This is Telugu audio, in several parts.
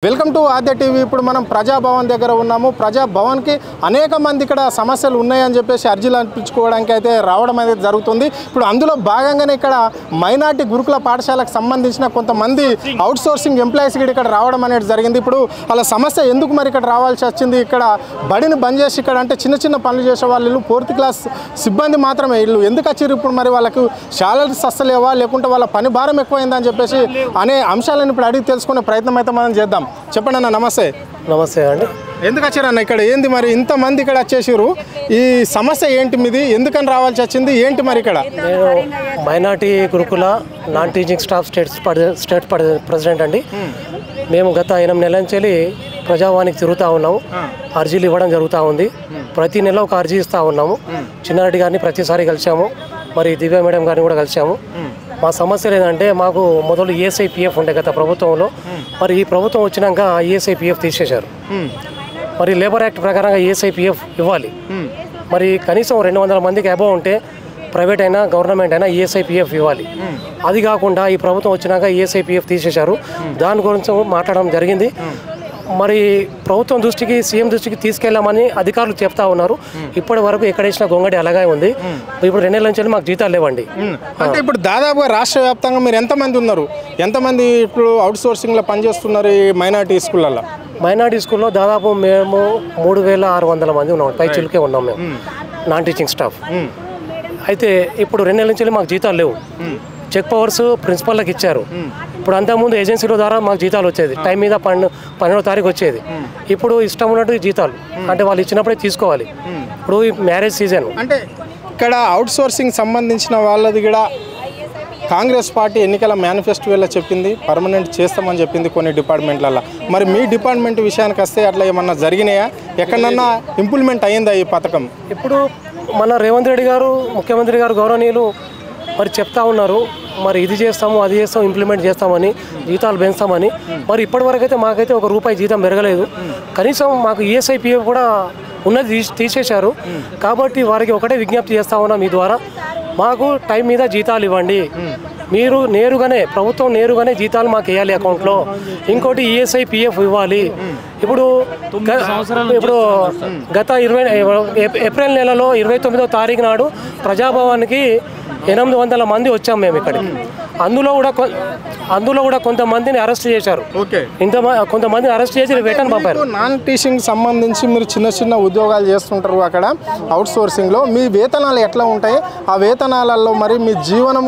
Welcome to Aadya TV. ఇప్పుడు మనం ప్రజాభవన్ దగ్గర ఉన్నాము. ప్రజాభవన్కి అనేక మంది ఇక్కడ సమస్యలు ఉన్నాయని చెప్పేసి అర్జీలు అనిపించుకోవడానికి అయితే రావడం అనేది జరుగుతుంది. ఇప్పుడు అందులో భాగంగానే ఇక్కడ మైనార్టీ గురుకుల పాఠశాలకు సంబంధించిన కొంతమంది అవుట్ సోర్సింగ్ ఎంప్లాయీస్ ఇక్కడ రావడం అనేది జరిగింది. ఇప్పుడు వాళ్ళ సమస్య ఎందుకు మరి ఇక్కడ రావాల్సి వచ్చింది, ఇక్కడ బడిని బంద్ చేసి ఇక్కడ అంటే చిన్న చిన్న పనులు చేసే వాళ్ళు 4th క్లాస్ సిబ్బంది మాత్రమే వీళ్ళు ఎందుకు వచ్చారు, ఇప్పుడు మరి వాళ్ళకు శాలరీస్ వస్తలేవా లేకుంటే వాళ్ళ పని భారం ఎక్కువైందని చెప్పేసి అనే అంశాలను ఇప్పుడు అడిగి తెలుసుకునే ప్రయత్నం అయితే మనం చేద్దాం. చెప్పండి అన్న. నమస్తే. నమస్తే అండి. ఎందుకు వచ్చారన్న ఇక్కడ? ఏంది మరి ఇంతమంది ఇక్కడ వచ్చేసారు, ఈ సమస్య ఏంటి మీది, ఎందుకని రావాల్సి వచ్చింది ఏంటి మరి ఇక్కడ? నేను మైనార్టీ గురుకుల non teaching staff state president అండి. మేము గత 8 నెలల నుంచి ప్రజావానికి తిరుగుతూ ఉన్నాము. అర్జీలు ఇవ్వడం జరుగుతూ ఉంది. ప్రతి నెల ఒక అర్జీ ఇస్తూ ఉన్నాము. చిన్నారెడ్డి గారిని ప్రతిసారి కలిసాము, మరి దివ్య మేడం గారిని కూడా కలిసాము. మా సమస్య ఏంటంటే మాకు మొదలు ESIPF ఉండే గత ప్రభుత్వంలో, మరి ఈ ప్రభుత్వం వచ్చినాక ESIPF తీసేశారు. మరి లేబర్ యాక్ట్ ప్రకారంగా ESIPF ఇవ్వాలి. మరి కనీసం 200 మందికి అబోవ్ ఉంటే ప్రైవేట్ అయినా గవర్నమెంట్ అయినా ESIPF ఇవ్వాలి. అది కాకుండా ఈ ప్రభుత్వం వచ్చినాక ESIPF తీసేశారు. దాని గురించి మాట్లాడడం జరిగింది. మరి ప్రభుత్వం దృష్టికి, సీఎం దృష్టికి తీసుకెళ్లామని అధికారులు చెప్తా ఉన్నారు. ఇప్పటి వరకు ఎక్కడ వేసిన గొంగడి అలాగే ఉంది. ఇప్పుడు 2 నెలల నుంచి మాకు జీతాలు లేవండి. అంటే ఇప్పుడు దాదాపుగా రాష్ట్ర వ్యాప్తంగా మీరు ఎంతమంది ఉన్నారు, ఎంతమంది ఇప్పుడు అవుట్ సోర్సింగ్లో పనిచేస్తున్నారు ఈ మైనార్టీ స్కూళ్ళల్లో? మైనార్టీ స్కూల్లో దాదాపు మేము 3600 మంది ఉన్నాం. పై చిలుకే ఉన్నాం మేము నాన్ టీచింగ్ స్టాఫ్. అయితే ఇప్పుడు 2 నెలల నుంచి మాకు జీతాలు లేవు. చెక్ పవర్స్ ప్రిన్సిపల్కి ఇచ్చారు. ఇప్పుడు అంతకుముందు ఏజెన్సీల ద్వారా మాకు జీతాలు వచ్చేది, టైం మీద 12వ తారీఖు వచ్చేది. ఇప్పుడు ఇష్టం ఉన్నట్టు జీతాలు అంటే వాళ్ళు ఇచ్చినప్పుడే తీసుకోవాలి. ఇప్పుడు మ్యారేజ్ సీజన్. అంటే ఇక్కడ అవుట్ సోర్సింగ్ సంబంధించిన వాళ్ళది కూడా కాంగ్రెస్ పార్టీ ఎన్నికల మేనిఫెస్టోలో చెప్పింది పర్మనెంట్ చేస్తామని చెప్పింది కొన్ని డిపార్ట్మెంట్లలో. మరి మీ డిపార్ట్మెంట్ విషయానికి వస్తే అట్లా ఏమన్నా జరిగినాయా, ఎక్కడన్నా ఇంప్లిమెంట్ అయ్యిందా ఈ పథకం? ఇప్పుడు మన రేవంత్ రెడ్డి గారు, ముఖ్యమంత్రి గారు గౌరవనీయులు మరి చెప్తా ఉన్నారు, మరి ఇది చేస్తాము అది చేస్తాము ఇంప్లిమెంట్ చేస్తామని, జీతాలు పెంచుతామని. మరి ఇప్పటివరకు అయితే మాకైతే ₹1 జీతం పెరగలేదు. కనీసం మాకు ESIPF కూడా ఉన్నది తీసేశారు. కాబట్టి వారికి ఒకటే విజ్ఞప్తి చేస్తా ఉన్నాం, మీ ద్వారా మాకు టైం మీద జీతాలు ఇవ్వండి. మీరు నేరుగానే, ప్రభుత్వం నేరుగానే జీతాలు మాకు వేయాలి అకౌంట్లో. ఇంకోటి ESIPF ఇవ్వాలి. ఇప్పుడు గత ఏప్రిల్ నెలలో 29వ తారీఖు నాడు ప్రజాభవన్కి 800 మంది వచ్చాం మేము ఇక్కడికి. అందులో కూడా కొంతమందిని అరెస్ట్ చేశారు. కొంతమందిని అరెస్ట్ చేసి రిటర్న్ పంపారు. నాన్ టీచింగ్ సంబంధించి మీరు చిన్న చిన్న ఉద్యోగాలు చేస్తుంటారు అక్కడ అవుట్ సోర్సింగ్లో. మీ వేతనాలు ఎట్లా ఉంటాయి? ఆ వేతనాలలో మరి మీ జీవనం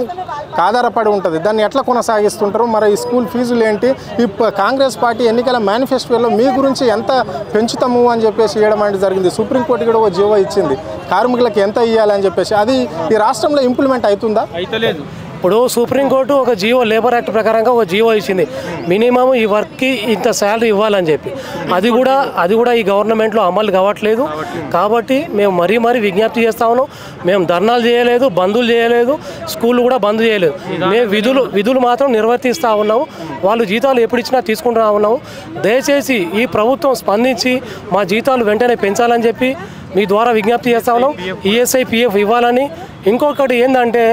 ఆధారపడి ఉంటుంది, దాన్ని ఎట్లా కొనసాగిస్తుంటారు? మరి ఈ స్కూల్ ఫీజులు ఏంటి? ఈ కాంగ్రెస్ పార్టీ ఎన్నికల మేనిఫెస్టోలో మీ గురించి ఎంత పెంచుతాము అని చెప్పేసి ఇవ్వడం అనేది జరిగింది. సుప్రీంకోర్టు కూడా ఒక జీవో ఇచ్చింది, కార్మికులకు ఎంత ఇవ్వాలని చెప్పేసి. అది ఈ రాష్ట్రంలో ఇంప్లిమెంట్ అవుతుందా? అయితలేదు. ఇప్పుడు సుప్రీంకోర్టు ఒక జీవో, లేబర్ యాక్ట్ ప్రకారంగా ఒక జీవో ఇచ్చింది, మినిమం ఈ వర్క్కి ఇంత శాలరీ ఇవ్వాలని చెప్పి. అది కూడా ఈ గవర్నమెంట్లో అమలు కావట్లేదు. కాబట్టి మేము మరీ విజ్ఞప్తి చేస్తా ఉన్నాం. మేము ధర్నాలు చేయలేదు, బంధులు చేయలేదు, స్కూళ్ళు కూడా బంద్ చేయలేదు. మేము విధులు మాత్రం నిర్వర్తిస్తూ ఉన్నాము. వాళ్ళు జీతాలు ఎప్పుడు ఇచ్చినా తీసుకుంటూ ఉన్నాము. దయచేసి ఈ ప్రభుత్వం స్పందించి మా జీతాలు వెంటనే పెంచాలని చెప్పి మీ ద్వారా విజ్ఞప్తి చేస్తా ఉన్నాం. ESIPF ఇవ్వాలని. ఇంకొకటి ఏంటంటే,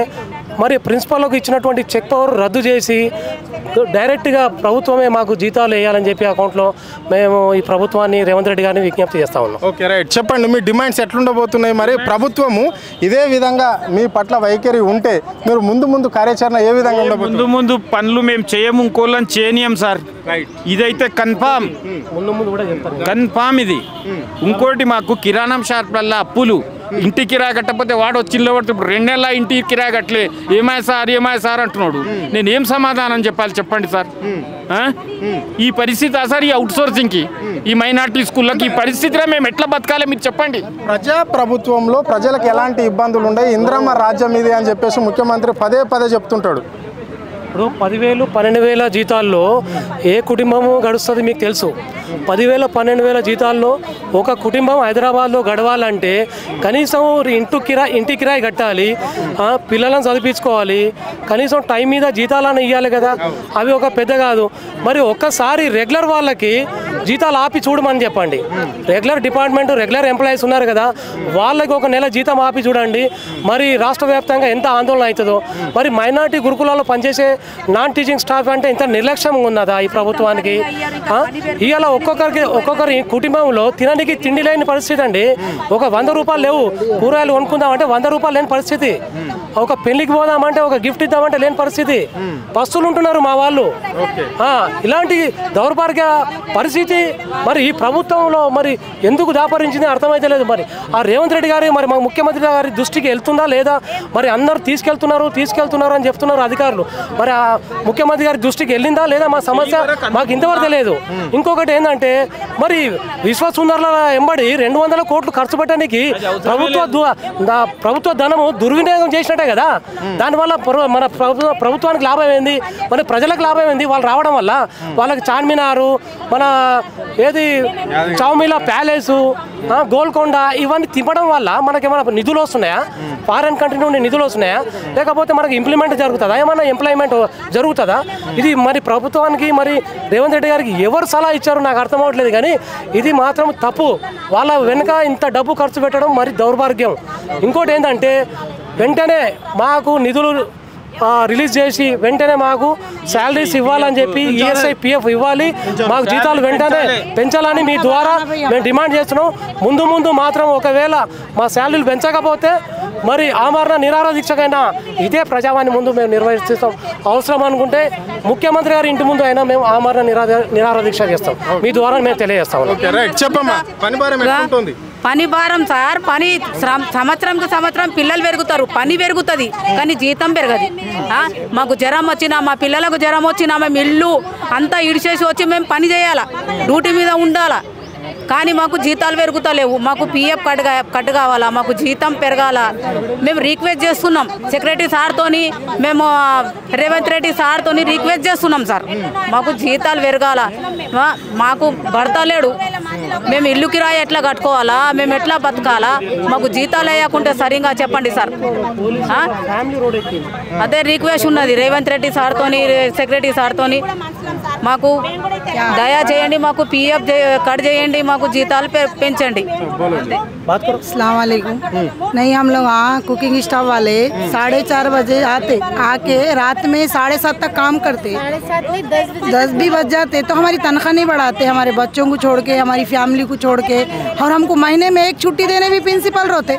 మరి ప్రిన్సిపల్కి ఇచ్చినటువంటి చెక్ పవర్ రద్దు చేసి డైరెక్ట్గా ప్రభుత్వమే మాకు జీతాలు వేయాలని చెప్పి అకౌంట్లో మేము ఈ ప్రభుత్వాన్ని, రేవంత్ రెడ్డి గారిని విజ్ఞప్తి చేస్తా ఉన్నాం. Okay, right. చెప్పండి, మీ డిమాండ్స్ ఎట్లుండబోతున్నాయి? మరి ప్రభుత్వము ఇదే విధంగా మీ పట్ల వైఖరి ఉంటే మీరు ముందు కార్యాచరణ ఏ విధంగా ఉండబోతుంది? ముందు పనులు మేము చేయము, ఇంకోళ్ళని చేయనీయం సార్. ఇదైతే కన్ఫామ్ ఇది. ఇంకోటి మాకు కిరాణం షాప్లల్లో అప్పులు, ఇంటి కిరాయి కట్టకపోతే వాడు వచ్చిందో 2 నెలల ఇంటి కిరాయి కట్టలే, ఏమాయ సార్ అంటున్నాడు. నేను ఏం సమాధానం చెప్పండి సార్? ఈ పరిస్థితి సార్, ఈ అవుట్ సోర్సింగ్కి, ఈ మైనార్టీ స్కూళ్ళకి ఈ పరిస్థితిలో మేము ఎట్లా బతకాలి మీరు చెప్పండి. ప్రజా ప్రభుత్వంలో ప్రజలకు ఎలాంటి ఇబ్బందులు ఉన్నాయి, ఇంద్రమ్మ రాజ్యం ఇది అని చెప్పేసి ముఖ్యమంత్రి పదే చెప్తుంటాడు. ఇప్పుడు 10,000, 12,000 జీతాల్లో ఏ కుటుంబము గడుస్తుంది మీకు తెలుసు. 10,000, 12,000 జీతాల్లో ఒక కుటుంబం హైదరాబాద్లో గడవాలంటే కనీసం ఇంటి కిరాయి కట్టాలి, పిల్లలను చదివించుకోవాలి, కనీసం టైం మీద జీతాలను ఇవ్వాలి కదా. అవి ఒక పెద్ద కాదు. మరి ఒక్కసారి రెగ్యులర్ వాళ్ళకి జీతాలు ఆపి చూడమని చెప్పండి. రెగ్యులర్ డిపార్ట్మెంట్ రెగ్యులర్ ఎంప్లాయీస్ ఉన్నారు కదా, వాళ్ళకి ఒక నెల జీతం ఆపి చూడండి. మరి రాష్ట్ర వ్యాప్తంగా ఎంత ఆందోళన అవుతుందో. మరి మైనార్టీ గురుకులాల్లో పనిచేసే నాన్ టీచింగ్ స్టాఫ్ అంటే ఇంత నిర్లక్ష్యంగా ఉన్నదా ఈ ప్రభుత్వానికి? ఇవాళ ఒక్కొక్కరి కుటుంబంలో తినడానికి తిండి లేని పరిస్థితి అండి. ఒక 100 రూపాయలు లేవు, కూరగాయలు కొనుక్కుందామంటే 100 రూపాయలు లేని పరిస్థితి. ఒక పెళ్లికి పోదామంటే ఒక గిఫ్ట్ ఇద్దామంటే లేని పరిస్థితి. పస్తులు ఉంటున్నారు మా వాళ్ళు. ఇలాంటి దౌర్భాగ్య పరిస్థితి మరి ఈ ప్రభుత్వంలో మరి ఎందుకు దాపరించింది అర్థమైతే లేదు. మరి ఆ రేవంత్ రెడ్డి గారి మరి మా ముఖ్యమంత్రి గారి దృష్టికి వెళ్తుందా లేదా? మరి అందరూ తీసుకెళ్తున్నారు అని చెప్తున్నారు అధికారులు. మరి ఆ ముఖ్యమంత్రి గారి దృష్టికి వెళ్ళిందా లేదా మా సమస్య మాకు ఇంతవరకు తెలియదు. ఇంకొకటి ఏంటంటే మరి విశ్వసుందర్ల ఎంబడి 200 కోట్లు ఖర్చు పెట్టడానికి ప్రభుత్వ ధనము దుర్వినియోగం చేసినట్టే కదా. దానివల్ల మన ప్రభుత్వానికి లాభం ఏంది, మన ప్రజలకు లాభం ఏంది? వాళ్ళు రావడం వల్ల వాళ్ళకి చార్మినారు, మన ఏది చౌమిలా ప్యాలెస్, గోల్కొండ ఇవన్నీ తిప్పడం వల్ల మనకేమైనా నిధులు వస్తున్నాయా? ఫారెన్ కంట్రీ నుండి నిధులు వస్తున్నాయా? లేకపోతే మనకి ఇంప్లిమెంట్ జరుగుతుందా? ఏమన్నా ఎంప్లాయ్మెంట్ జరుగుతుందా? ఇది మరి ప్రభుత్వానికి మరి రేవంత్ రెడ్డి గారికి ఎవరు సలహా ఇచ్చారో నాకు అర్థం అవ్వట్లేదు. కానీ ఇది మాత్రం తప్పు. వాళ్ళ వెనుక ఇంత డబ్బు ఖర్చు పెట్టడం మరి దౌర్భాగ్యం. ఇంకోటి ఏంటంటే వెంటనే మాకు నిధులు రిలీజ్ చేసి వెంటనే మాకు శాలరీస్ ఇవ్వాలని చెప్పి ఈఎస్ఐ పిఎఫ్ ఇవ్వాలి, మాకు జీతాలు వెంటనే పెంచాలని మీ ద్వారా మేము డిమాండ్ చేస్తున్నాం. ముందు మాత్రం ఒకవేళ మా శాలరీలు పెంచకపోతే మరి ఆమరణ నిరాహార దీక్షకైనా ఇదే ప్రజావాణి ముందు మేము నిర్వహిస్తాం. అవసరం అనుకుంటే ముఖ్యమంత్రి గారి ఇంటి ముందు అయినా మేము ఆమరణ నిరాహార దీక్ష చేస్తాం. మీ ద్వారా మేము తెలియజేస్తాం. పని భారం సార్, పని సంవత్సరం పిల్లలు పెరుగుతారు, పని పెరుగుతుంది కానీ జీతం పెరగదు. మాకు జ్వరం వచ్చినా, మా పిల్లలకు జ్వరం వచ్చినా మేము ఇల్లు అంతా ఇడిచేసి వచ్చి మేము పని చేయాలా, డ్యూటీ మీద ఉండాలా. కానీ మాకు జీతాలు పెరుగుతలేవు. మాకు పిఎఫ్ కట్ కావాలా, మాకు జీతం పెరగాల. మేము రిక్వెస్ట్ చేస్తున్నాం సెక్రటరీ సార్తోని, మేము రేవంత్ రెడ్డి సార్తోని రిక్వెస్ట్ చేస్తున్నాం సార్, మాకు జీతాలు పెరగాల. మాకు భర్త లేడు, మేము ఇల్లు కిరాయి ఎట్లా కట్టుకోవాలా, మేము ఎట్లా బతకాలా? మాకు జీతాలు వేయకుంటే సరిగా చెప్పండి సార్. అదే రిక్వెస్ట్ ఉన్నది రేవంత్ రెడ్డి సార్తోని, సెక్రటరీ సార్తోని. మాకు దయా చేయండి, మాకు పిఎఫ్ కట్ చేయండి, మాకు జీతాలు పెంచండి. अस्सलाम वालेकुम। नहीं, हम लोग कुकिंग स्टाफ वाले 4:30 बजे आते, आके रात में 7:30 तक काम करते, 10 भी बज जाते तो हमारी तनख्वाह नहीं बढ़ाते, हमारे बच्चों को छोड़ के, हमारी फैमिली को छोड़ के। और हमको महीने में 1 छुट्टी देने भी प्रिंसिपल रोते,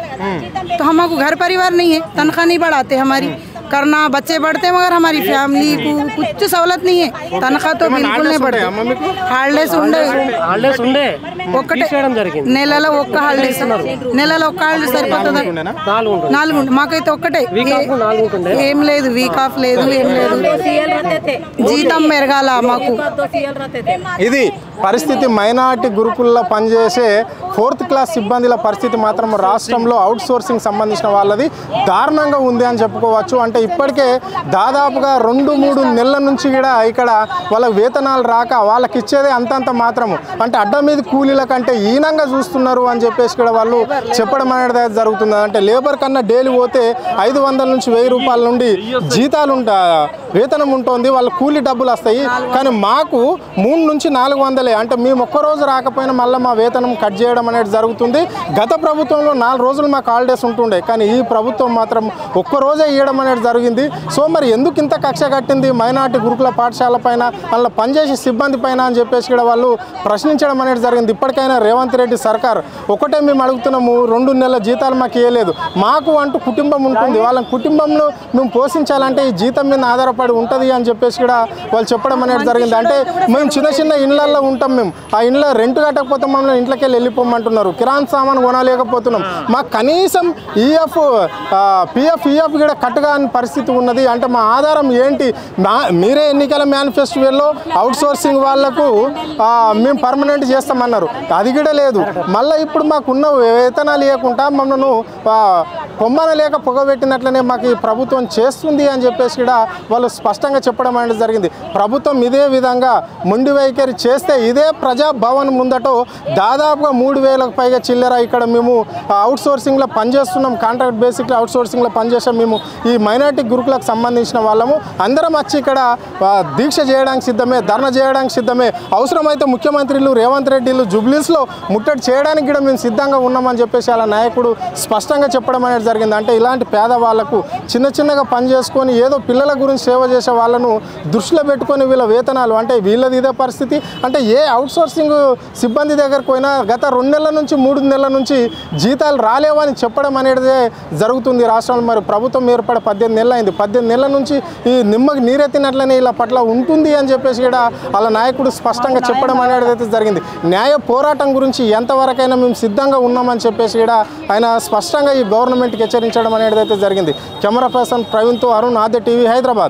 तो हमको घर परिवार नहीं है, तनख्वाह नहीं बढ़ाते। हमारी करना, बच्चे बढ़ते मगर हमारी फैमिली को कुछ सहूलत नहीं है, तनख्वाह तो बिल्कुल नहीं बढ़ते। హాలిడేస్ ఉండే ఒక్కటే నెలలో ఒక్క హాలిడేస్, నెలలో ఒక్క హాలిడేస్ సరిపోతుందా? 4 మాకైతే ఒక్కటే, ఏం లేదు, వీక్ ఆఫ్ లేదు, ఏం లేదు. జీతం పెరగాల మాకు. ఇది పరిస్థితి. మైనార్టీ గురుకుల్లో పనిచేసే 4th క్లాస్ సిబ్బందిల పరిస్థితి మాత్రం రాష్ట్రంలో అవుట్ సోర్సింగ్ సంబంధించిన వాళ్ళది దారుణంగా ఉంది అని చెప్పుకోవచ్చు. అంటే ఇప్పటికే దాదాపుగా 2-3 నెలల నుంచి కూడా ఇక్కడ వాళ్ళ వేతనాలు రాక వాళ్ళకి ఇచ్చేదే అంతంత మాత్రము. అంటే అడ్డ మీద కూలీల కంటే ఈనంగా చూస్తున్నారు అని చెప్పేసి కూడా వాళ్ళు చెప్పడం అనేది జరుగుతుంది. అంటే లేబర్ కన్నా డైలీ పోతే 500 నుంచి 1000 రూపాయల నుండి జీతాలు వేతనం ఉంటుంది, వాళ్ళ కూలీ డబ్బులు వస్తాయి. కానీ మాకు 3 నుంచి 400. అంటే మేము ఒక్కరోజు రాకపోయినా మళ్ళీ మా వేతనం కట్ చేయడం అనేది జరుగుతుంది. గత ప్రభుత్వంలో 4 రోజులు మాకు హాలిడేస్ ఉంటుండే, కానీ ఈ ప్రభుత్వం మాత్రం ఒక్కరోజే ఇవ్వడం అనేది జరిగింది. సో మరి ఎందుకు ఇంత కక్ష కట్టింది మైనార్టీ గురుకుల పాఠశాల పైన, అందులో పనిచేసే సిబ్బంది పైన అని చెప్పేసి కూడా వాళ్ళు ప్రశ్నించడం అనేది జరిగింది. ఇప్పటికైనా రేవంత్ రెడ్డి సర్కార్ ఒకటే మేము అడుగుతున్నాము, 2 నెలల జీతాలు మాకు ఇవ్వలేదు, మాకు అంటూ కుటుంబం ఉంటుంది, వాళ్ళ కుటుంబంలో మేము పోషించాలంటే ఈ జీతం మీద ఆధారపడి ఉంటుంది అని చెప్పేసి కూడా వాళ్ళు చెప్పడం అనేది జరిగింది. అంటే మేము చిన్న ఇళ్ళల్లో ఉంటాం, మేము ఆ ఇంట్లో రెంట్ కట్టకపోతే మమ్మల్ని ఇంట్లోకి వెళ్ళిపోమంటున్నారు, కిరాణా సామాన్ కొనలేకపోతున్నాం, మాకు కనీసం పిఎఫ్ కూడా కట్టుగా అని పరిస్థితి ఉన్నది. అంటే మా ఆధారం ఏంటి? మీరే ఎన్నికల మేనిఫెస్టోలో అవుట్ సోర్సింగ్ వాళ్లకు మేము పర్మనెంట్ చేస్తామన్నారు, అది కూడా లేదు. మళ్ళీ ఇప్పుడు మాకున్న వేతనాలు ఇవ్వకుండా మమ్మల్ని కొమ్మన లేక పొగబెట్టినట్లనే మాకు ఈ ప్రభుత్వం చేస్తుంది అని చెప్పేసి కూడా వాళ్ళు స్పష్టంగా చెప్పడం అనేది జరిగింది. ప్రభుత్వం ఇదే విధంగా మొండి వైఖరి చేస్తే ఇదే ప్రజాభవన్ ముందట దాదాపుగా 3,000కు పైగా చిల్లర ఇక్కడ మేము అవుట్ సోర్సింగ్లో పనిచేస్తున్నాం, కాంట్రాక్ట్ బేసిక్లో అవుట్ సోర్సింగ్లో పనిచేసాం. మేము ఈ మైనార్టీ గురుకులకు సంబంధించిన వాళ్ళము అందరం వచ్చి ఇక్కడ దీక్ష చేయడానికి సిద్ధమే, ధర్నా చేయడానికి సిద్ధమే, అవసరమైతే ముఖ్యమంత్రులు రేవంత్ రెడ్డిలు జుబ్లీస్లో ముట్టడి చేయడానికి కూడా మేము సిద్ధంగా ఉన్నామని చెప్పేసి అలా నాయకుడు స్పష్టంగా చెప్పడం అనేది జరిగింది. అంటే ఇలాంటి పేదవాళ్లకు చిన్నగా పని చేసుకొని ఏదో పిల్లల గురించి సేవ చేసే వాళ్ళను దృష్టిలో పెట్టుకొని వీళ్ళ వేతనాలు అంటే వీళ్ళది ఇదే పరిస్థితి. అంటే ఏ అవుట్ సోర్సింగ్ సిబ్బంది దగ్గరకు పోయినా గత 2 నెలల నుంచి 3 నెలల నుంచి జీతాలు రాలేవని చెప్పడం అనేది జరుగుతుంది రాష్ట్రంలో. మరి ప్రభుత్వం ఏర్పడి 18 నెలలు అయింది. 18 నెలల నుంచి ఈ నిమ్మకి నీరెత్తినట్లనే ఇలా పట్ల ఉంటుంది అని చెప్పేసి కూడా అలా నాయకుడు స్పష్టంగా చెప్పడం అనేది అయితే జరిగింది. న్యాయ పోరాటం గురించి ఎంతవరకైనా మేము సిద్ధంగా ఉన్నామని చెప్పేసి కూడా ఆయన స్పష్టంగా ఈ గవర్నమెంట్కి హెచ్చరించడం అనేది అయితే జరిగింది. కెమెరా పర్సన్ ప్రవీణ్తో అరుణ్, ఆద్య టీవీ, హైదరాబాద్.